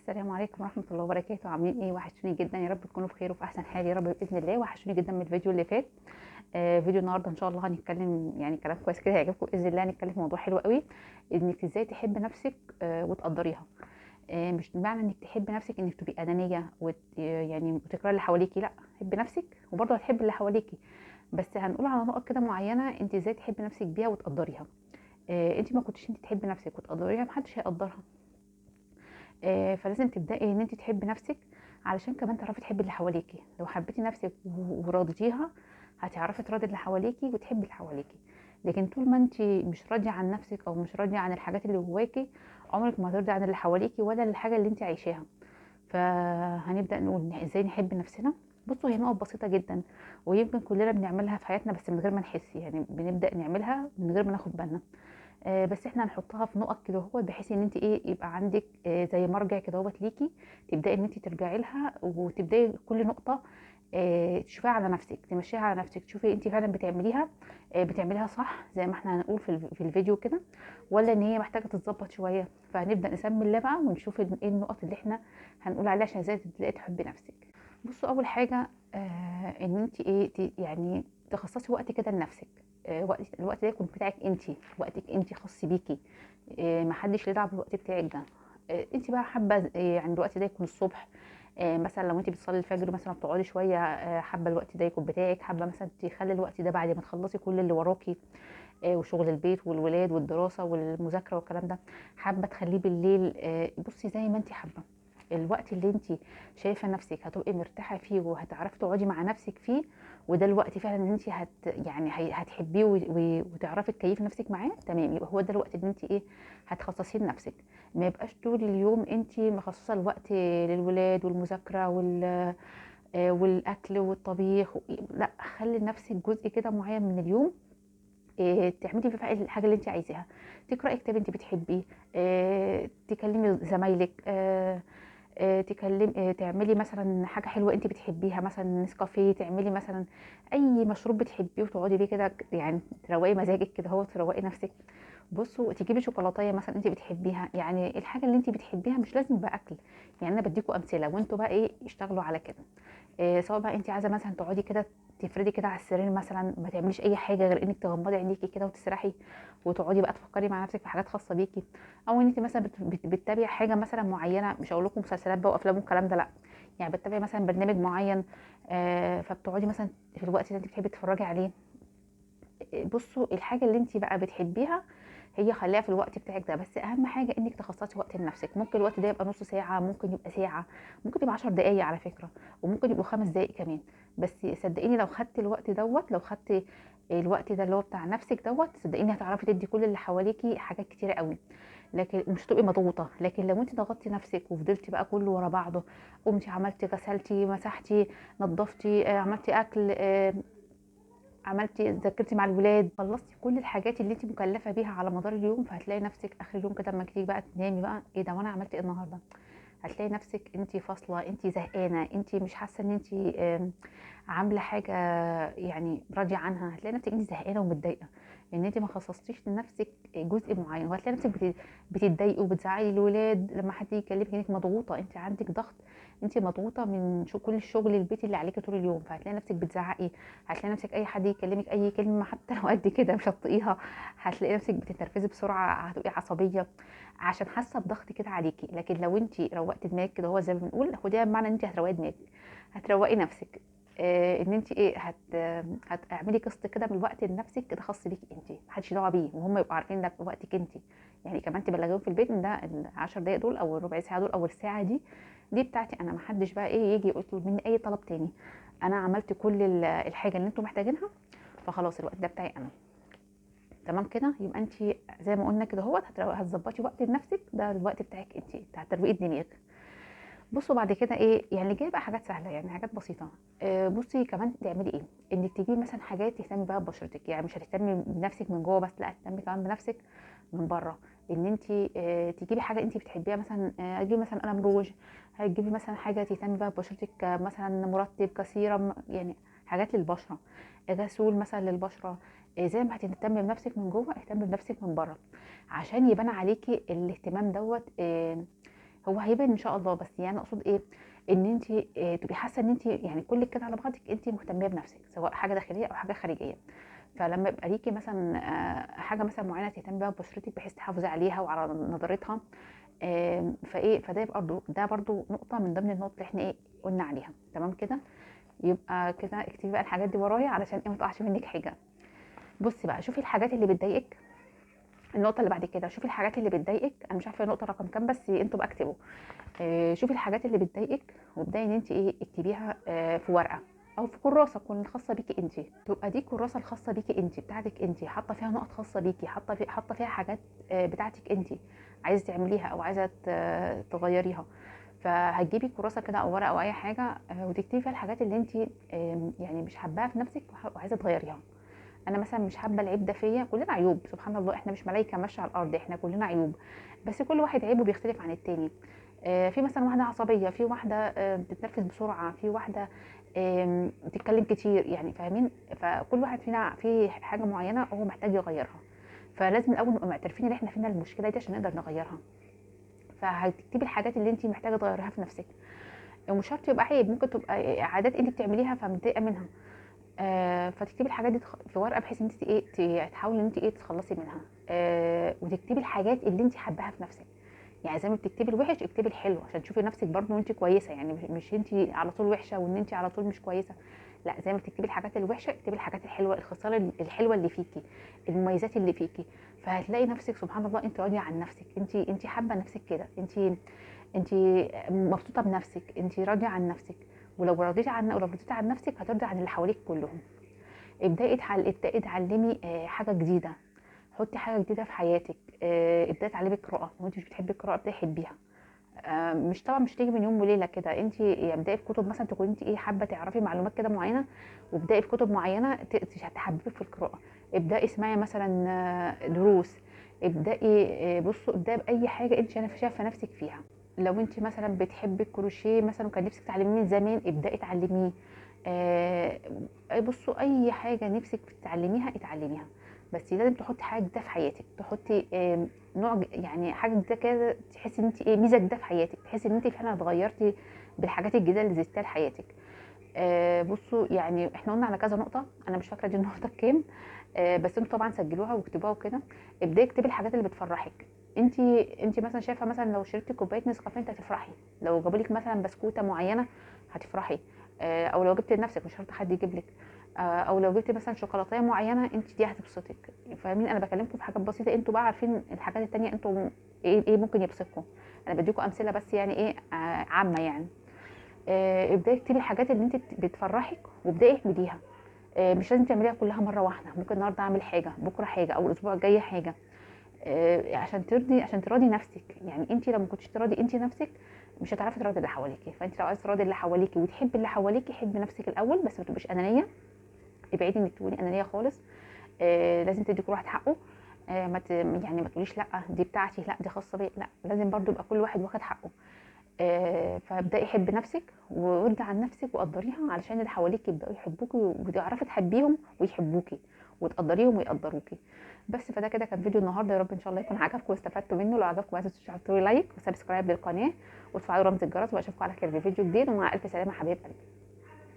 السلام عليكم ورحمة الله وبركاته. عاملين ايه؟ وحشتوني جدا، يا رب تكونوا بخير وفي احسن حال يا رب باذن الله. وحشتوني جدا من الفيديو اللي فات. فيديو النهارده ان شاء الله هنتكلم يعني كلام كويس كده هيعجبكم باذن الله. هنتكلم في موضوع حلو قوي، انك ازاي تحب نفسك وتقدريها. مش بمعنى انك تحب نفسك انك تبقي انانيه يعني وتكرهي اللي حواليكي، لا، حبي نفسك وبرضه هتحبي اللي حواليكي. بس هنقول على نقط كده معينه انت ازاي تحبي نفسك بيها وتقدريها. انت ما كنتش انت تحبي نفسك وتقدريها، محدش هيقدرها. فلازم تبدأي ان انت تحبي نفسك علشان كمان تعرفي تحبي اللي حواليكي. لو حبيتي نفسك ورضيتيها هتعرفي تراضي اللي حواليكي وتحبي اللي حواليكي. لكن طول ما انت مش راضيه عن نفسك او مش راضيه عن الحاجات اللي جواكي، عمرك ما هترضي عن اللي حواليكي ولا الحاجه اللي انت عايشاها. فهنبدأ نقول ازاي نحب نفسنا. بصوا، هي نقط بسيطة جدا ويمكن كلنا بنعملها في حياتنا بس من غير ما نحس، يعني بنبدأ نعملها من غير ما ناخد بالنا. بس احنا هنحطها في نقط كده هو بحيث ان انت ايه يبقى عندك زي مرجع كده هو ليكي، تبداي ان انت ترجعي لها وتبداي كل نقطه تشوفيها على نفسك، تمشيها على نفسك، تشوفي انت فعلا بتعمليها بتعمليها صح زي ما احنا هنقول في الفيديو كده، ولا ان هي محتاجه تتظبط شويه. فهنبدا نسمي الله بقى ونشوف ايه النقط اللي احنا هنقول عليها عشان ازاي تبداي تحبي نفسك. بصوا، اول حاجه ان انت ايه يعني تخصصي وقت كده لنفسك. الوقت ده يكون بتاعك انت، وقتك انت خاص بيكي. محدش ليه دعوه بالوقت بتاعك ده. انت بقى حابه يعني الوقت ده يكون الصبح. مثلا لو انت بتصلي الفجر مثلا بتقعدي شويه، حابه الوقت ده يكون بتاعك، حابه مثلا تخلي الوقت ده بعد ما تخلصي كل اللي وراكي وشغل البيت والولاد والدراسه والمذاكره والكلام ده، حابه تخليه بالليل. بصي زي ما انت حابه الوقت اللي انت شايفه نفسك هتبقي مرتاحه فيه وهتعرفي تقعدي مع نفسك فيه. وده الوقت فعلا ان انت يعني هتحبيه وتعرفي تكيفي نفسك معاه، تمام. يبقى هو ده الوقت اللي انت ايه هتخصصيه لنفسك. ما يبقاش طول اليوم انت مخصصه الوقت للولاد والمذاكره والاكل والطبيخ لا، خلي لنفسك جزء كده معين من اليوم تعملي فيه بقى الحاجه اللي انت عايزاها. تقراي كتاب انت بتحبيه، تكلمي زمايلك، تكلم تعملي مثلا حاجه حلوه انت بتحبيها، مثلا نسكافيه، تعملي مثلا اي مشروب بتحبيه وتقعدي بيه كده، يعني تروقي مزاجك كده، هو تروقي نفسك. بصوا، تجيبي شوكولاتايه مثلا انت بتحبيها، يعني الحاجه اللي انت بتحبيها مش لازم يبقى اكل. يعني انا بديكوا امثله وانتوا بقى ايه اشتغلوا على كده. سواء بقى انت عايزه مثلا تقعدي كده تفردي كده على السرير مثلا، ما تعمليش اي حاجه غير انك تغمضي عينيكي كده وتسرحي وتقعدي بقى تفكري مع نفسك في حاجات خاصه بيكي. او ان انت مثلا بتتابعي حاجه مثلا معينه، مش هقول لكم مسلسلات بقى وافلام والكلام ده لا، يعني بتتابعي مثلا برنامج معين، فبتقعدي مثلا في الوقت اللي انت بتحبي تتفرجي عليه. بصوا، الحاجه اللي انت بقى بتحبيها هي خليها في الوقت بتاعك ده، بس اهم حاجه انك تخصصي وقت لنفسك. ممكن الوقت ده يبقى نص ساعه، ممكن يبقى ساعه، ممكن يبقى 10 دقائق على فكره، وممكن يبقوا 5 دقائق كمان. بس صدقيني لو خدتي الوقت دوت، لو خدتي الوقت ده اللي هو بتاع نفسك دوت، صدقيني هتعرفي تدي كل اللي حواليكي حاجات كتيره قوي. لكن مش هتبقي مضغوطه. لكن لو انت ضغطتي نفسك وفضلتي بقى كله ورا بعضه، قمتي عملتي غسلتي مسحتي نظفتي عملتي اكل، عملتي ذاكرتي مع الولاد، خلصتي كل الحاجات اللي انت مكلفه بيها على مدار اليوم، فهتلاقي نفسك اخر اليوم كده اما تيجي بقى تنامي بقى ايه ده وانا عملت ايه النهارده. هتلاقي نفسك انت فاصله، انت زهقانه، انت مش حاسه ان انت عامله حاجه يعني راضيه عنها. هتلاقي نفسك انت زهقانه ومتضايقه ان انت ما خصصتيش لنفسك جزء معين. وهتلاقي نفسك بتتضايقي وبتزعلي الولاد لما حد يكلمك انك مضغوطه، انت عندك ضغط، انت مضغوطه من كل الشغل البيت اللي عليكي طول اليوم، فهتلاقي نفسك بتزعقي. هتلاقي نفسك اي حد يكلمك اي كلمه حتى لو قد كده مش هتطيقيها، هتلاقي نفسك بتتنرفزي بسرعه، هتبقي عصبيه عشان حاسه بضغط كده عليكي. لكن لو انت روقتي دماغك كده، هو زي ما بنقول خديها بمعنى ان انت هتروقي دماغك، هتروقي نفسك. ان انت ايه هتعملي قسط كده من الوقت لنفسك كده خاص بيكي انت، محدش دعوه بيه، وهم يبقوا عارفين ده وقتك انت. يعني كمان تبلغيهم في البيت ان ده ال10 دقايق دول او الربع ساعه دول او الساعه دي بتاعتي انا، محدش بقى ايه يجي يطلب مني اي طلب تاني. انا عملت كل الحاجه اللي انتم محتاجينها، فخلاص الوقت ده بتاعي انا. تمام كده، يبقى انت زي ما قلنا كده هو هتظبطي وقت لنفسك، ده الوقت بتاعك انت بتاع ترويق دماغك. بصوا بعد كده ايه، يعني جايه بقى حاجات سهله، يعني حاجات بسيطه. بصي كمان تعملي ايه، انك تجيبي مثلا حاجات تهتمي بقى ببشرتك. يعني مش هتهتمي بنفسك من جوه بس، لا، هتهتمي كمان بنفسك من بره. ان انت تجيبي حاجه انت بتحبيها، مثلا تجيبي مثلا قلم روج، هتجيبي مثلا حاجه تهتمي بقى ببشرتك، مثلا مرطب كسيرم، يعني حاجات للبشره، غسول مثلا للبشره. زي ما هتهتمي بنفسك من جوه اهتمي بنفسك من بره، عشان يبان عليكي الاهتمام دوت. هو هيبان ان شاء الله، بس يعني اقصد ايه، ان انت تبقي حاسه ان انت يعني كل كده على بعضك انت مهتميه بنفسك، سواء حاجه داخليه او حاجه خارجيه. فلما يبقى ليكي مثلا حاجه مثلا معينه تهتمي بيها ببشرتك بحيث تحافظي عليها وعلى نضارتها، فده برضو نقطه من ضمن النقط اللي احنا قلنا عليها. تمام كده؟ يبقى كده اكتبي بقى الحاجات دي ورايا علشان ما تقعش منك حاجه. بصي بقى، شوفي الحاجات اللي بتضايقك. النقطه اللي بعد كده، شوفي الحاجات اللي بتضايقك. انا مش عارفه النقطه رقم كام، بس انتوا بقى اكتبوا. شوفي الحاجات اللي بتضايقك وابداي ان انت اكتبيها في ورقه او في كراسه تكون خاصه بيكي انت. تبقى دي الكراسه الخاصه بيكي انت، بتاعتك انت، حاطه فيها نقط خاصه بيكي، حاطه فيها حاجات بتاعتك انت عايزه تعمليها او عايزه تغيريها. فهتجيبي كراسه كده او ورقه او اي حاجه وتكتبي فيها الحاجات اللي انت يعني مش حباها في نفسك وعايزه تغيريها. انا مثلا مش حابه العيب ده فيا. كلنا عيوب، سبحان الله، احنا مش ملايكه ماشيه على الارض، احنا كلنا عيوب، بس كل واحد عيبه بيختلف عن التاني. في مثلا واحده عصبيه، في واحده بتتنرفز بسرعه، في واحده بتتكلم كتير، يعني فاهمين؟ فكل واحد فينا في حاجه معينه هو محتاج يغيرها. فلازم الاول نبقى معترفين ان احنا فينا المشكله دي عشان نقدر نغيرها. فهتكتبي الحاجات اللي انت محتاجه تغيريها في نفسك، ومش شرط يبقى عيب، ممكن تبقى عادات انت بتعمليها فمتضايقه منها. فتكتبي الحاجات دي في ورقه بحيث ان انت تحاولي ان انت تتخلصي منها. وتكتبي الحاجات اللي انت حباها في نفسك. يعني زي ما بتكتبي الوحش اكتبي الحلو عشان تشوفي نفسك برضه ان انت كويسه، يعني مش انت على طول وحشه وان انت على طول مش كويسه. لا، زي ما بتكتبي الحاجات الوحشه اكتبي الحاجات الحلوه، الخصال الحلوه اللي فيكي، المميزات اللي فيكي. فهتلاقي نفسك سبحان الله انت راضيه عن نفسك، انت حابه نفسك كده، انت مبسوطه بنفسك، انت راضيه عن نفسك. ولو رضيتي عن نفسك هترضي عن اللي حواليك كلهم. ابداي اتعلمي حاجه جديده. حطي حاجه جديده في حياتك. ابداي اتعلمي قراءه، لو انت مش بتحبي القراءه ابداي حبيها. مش طبعا مش تيجي من يوم وليله كده، انت يعني ابداي في كتب مثلا تكون انت حابه تعرفي معلومات كده معينه، وابداي في كتب معينه تحببك في القراءه. ابداي اسمعي مثلا دروس. ابداي بصوا، ابداي باي حاجه انت شايفه نفسك فيها. لو انت مثلا بتحبي الكروشيه مثلا وكان نفسك تعلميه من زمان ابداي اتعلميه. آه، بصوا اي حاجه نفسك تتعلميها اتعلميها، بس لازم تحطي حاجه جديده في حياتك، تحطي نوع يعني حاجه جديده كده تحسي ان انت ميزه جديده في حياتك، تحسي ان انت فعلا اتغيرتي بالحاجات الجديده اللي زدتيها لحياتك. بصوا يعني احنا قلنا على كذا نقطه، انا مش فاكره دي النقطه الكام. بس انتوا طبعا سجلوها واكتبوها وكده. ابداي اكتبي الحاجات اللي بتفرحك. انت مثلا شايفه مثلا لو شربتي كوبايه نسكافيه انت هتفرحي، لو جابوا لك مثلا بسكوته معينه هتفرحي. او لو جبت لنفسك، مش شرط حد يجيب لك. او لو جبتي مثلا شوكولاته معينه انت دي هتبسطك. فاهمين؟ انا بكلمكم في حاجات بسيطه، انتوا بقى عارفين الحاجات التانية انتوا ايه ممكن يبسطكم. انا بديكم امثله بس يعني عامه يعني. ابداي اكتبي الحاجات اللي انت بتفرحك وابداي اعمليها. مش لازم تعمليها كلها مره واحده، ممكن النهارده اعمل حاجه، بكره حاجه، او الاسبوع الجاي حاجه. عشان تراضي نفسك. يعني انت لو ما كنتش تراضي انت نفسك مش هتعرفي تراضي اللي حواليكي. فانت لو عايزه تراضي اللي حواليكي وتحبي اللي حواليكي، حبي نفسك الاول، بس ما تبقيش انانيه. ابعدي انك تكوني انانيه خالص. لازم تدي كل واحد حقه. يعني ما تقوليش لا دي بتاعتي، لا دي خاصه بيا، لا، لازم برضو يبقى كل واحد واخد حقه. فابداي حبي نفسك وارضي عن نفسك وقدريها علشان اللي حواليك يبداوا يحبوكي وتعرفي تحبيهم ويحبوكي وتقدريهم ويقدروكي. بس فده كده كان فيديو النهارده، يا رب ان شاء الله يكون عجبكم واستفدتوا منه. لو عجبكم عايزين تحطوا لي لايك وسبسكرايب للقناه وتفعلوا رمز الجرس، واشوفكم على خير في فيديو جديد، ومع الف سلامه حبايب قلبي.